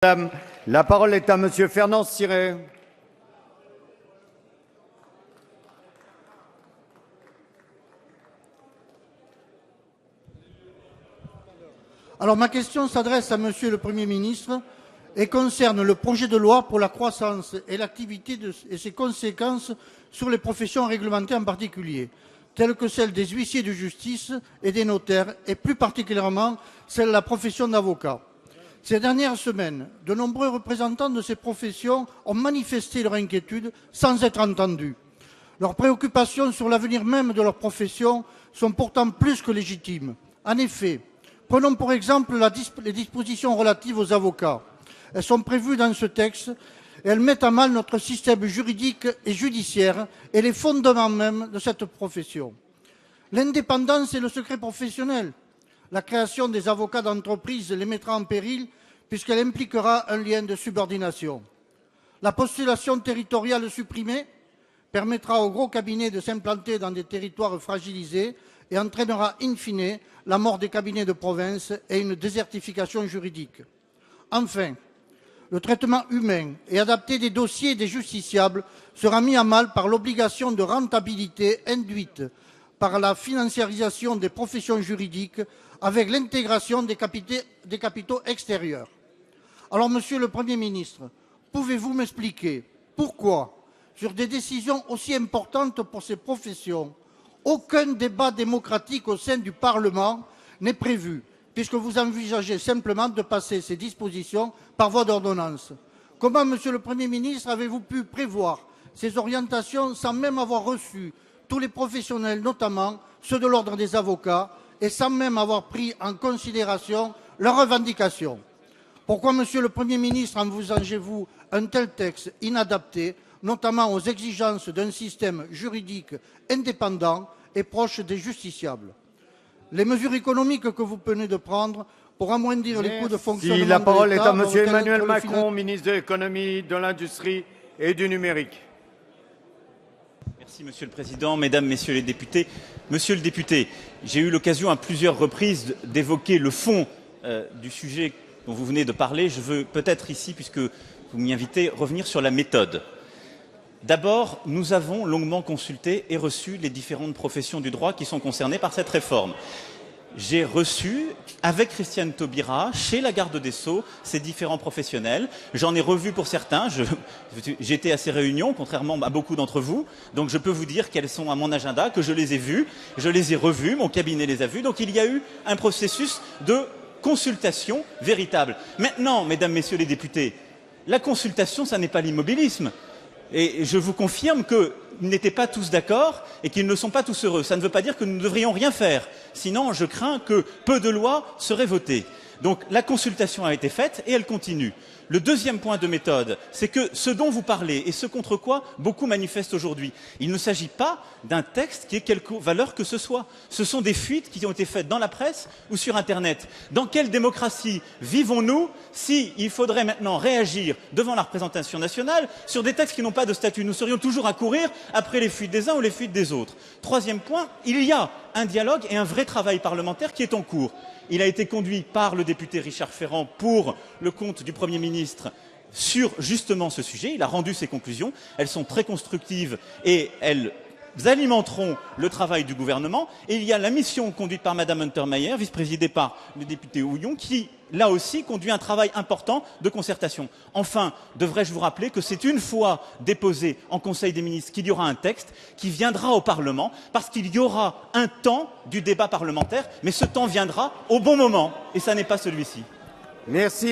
La parole est à Monsieur Fernand Siret. Alors ma question s'adresse à Monsieur le Premier ministre et concerne le projet de loi pour la croissance et l'activité et ses conséquences sur les professions réglementées en particulier, telles que celles des huissiers de justice et des notaires, et plus particulièrement celle de la profession d'avocat. Ces dernières semaines, de nombreux représentants de ces professions ont manifesté leur inquiétude sans être entendus. Leurs préoccupations sur l'avenir même de leur profession sont pourtant plus que légitimes. En effet, prenons pour exemple les dispositions relatives aux avocats. Elles sont prévues dans ce texte et elles mettent à mal notre système juridique et judiciaire et les fondements même de cette profession. L'indépendance et le secret professionnel. La création des avocats d'entreprise les mettra en péril puisqu'elle impliquera un lien de subordination. La postulation territoriale supprimée permettra aux gros cabinets de s'implanter dans des territoires fragilisés et entraînera in fine la mort des cabinets de province et une désertification juridique. Enfin, le traitement humain et adapté des dossiers des justiciables sera mis à mal par l'obligation de rentabilité induite par la financiarisation des professions juridiques avec l'intégration des capitaux extérieurs. Alors, Monsieur le Premier ministre, pouvez-vous m'expliquer pourquoi, sur des décisions aussi importantes pour ces professions, aucun débat démocratique au sein du Parlement n'est prévu, puisque vous envisagez simplement de passer ces dispositions par voie d'ordonnance? Comment, Monsieur le Premier ministre, avez-vous pu prévoir ces orientations sans même avoir reçu tous les professionnels, notamment ceux de l'ordre des avocats, et sans même avoir pris en considération leurs revendications? Pourquoi, Monsieur le Premier ministre, envisagez-vous un tel texte inadapté, notamment aux exigences d'un système juridique indépendant et proche des justiciables? Les mesures économiques que vous venez de prendre pour amoindrir les coûts de fonctionnement de l'État... La parole est à Monsieur Emmanuel Macron, ministre de l'Économie, de l'Industrie et du Numérique. Merci Monsieur le Président, Mesdames, Messieurs les députés. Monsieur le député, j'ai eu l'occasion à plusieurs reprises d'évoquer le fond du sujet dont vous venez de parler. Je veux peut-être ici, puisque vous m'y invitez, revenir sur la méthode. D'abord, nous avons longuement consulté et reçu les différentes professions du droit qui sont concernées par cette réforme. J'ai reçu, avec Christiane Taubira, chez la garde des Sceaux, ces différents professionnels. J'en ai revu pour certains. J'étais à ces réunions, contrairement à beaucoup d'entre vous. Donc je peux vous dire qu'elles sont à mon agenda, que je les ai vues, je les ai revues, mon cabinet les a vues. Donc il y a eu un processus de consultation véritable. Maintenant, Mesdames, Messieurs les députés, la consultation, ça n'est pas l'immobilisme. Et je vous confirme qu'ils n'étaient pas tous d'accord et qu'ils ne sont pas tous heureux. Ça ne veut pas dire que nous ne devrions rien faire. Sinon, je crains que peu de lois seraient votées. Donc la consultation a été faite et elle continue. Le deuxième point de méthode, c'est que ce dont vous parlez et ce contre quoi beaucoup manifestent aujourd'hui, il ne s'agit pas d'un texte qui ait quelque valeur que ce soit. Ce sont des fuites qui ont été faites dans la presse ou sur Internet. Dans quelle démocratie vivons-nous si il faudrait maintenant réagir devant la représentation nationale sur des textes qui n'ont pas de statut? Nous serions toujours à courir après les fuites des uns ou les fuites des autres. Troisième point, il y a un dialogue et un vrai travail parlementaire qui est en cours. Il a été conduit par le député Richard Ferrand pour le compte du Premier ministre sur justement ce sujet. Il a rendu ses conclusions. Elles sont très constructives et elles alimenteront le travail du gouvernement. Et il y a la mission conduite par Madame Untermaier, vice-présidée par le député Houillon, qui, là aussi, conduit un travail important de concertation. Enfin, devrais-je vous rappeler que c'est une fois déposé en Conseil des ministres qu'il y aura un texte qui viendra au Parlement, parce qu'il y aura un temps du débat parlementaire, mais ce temps viendra au bon moment, et ça n'est pas celui-ci. Merci.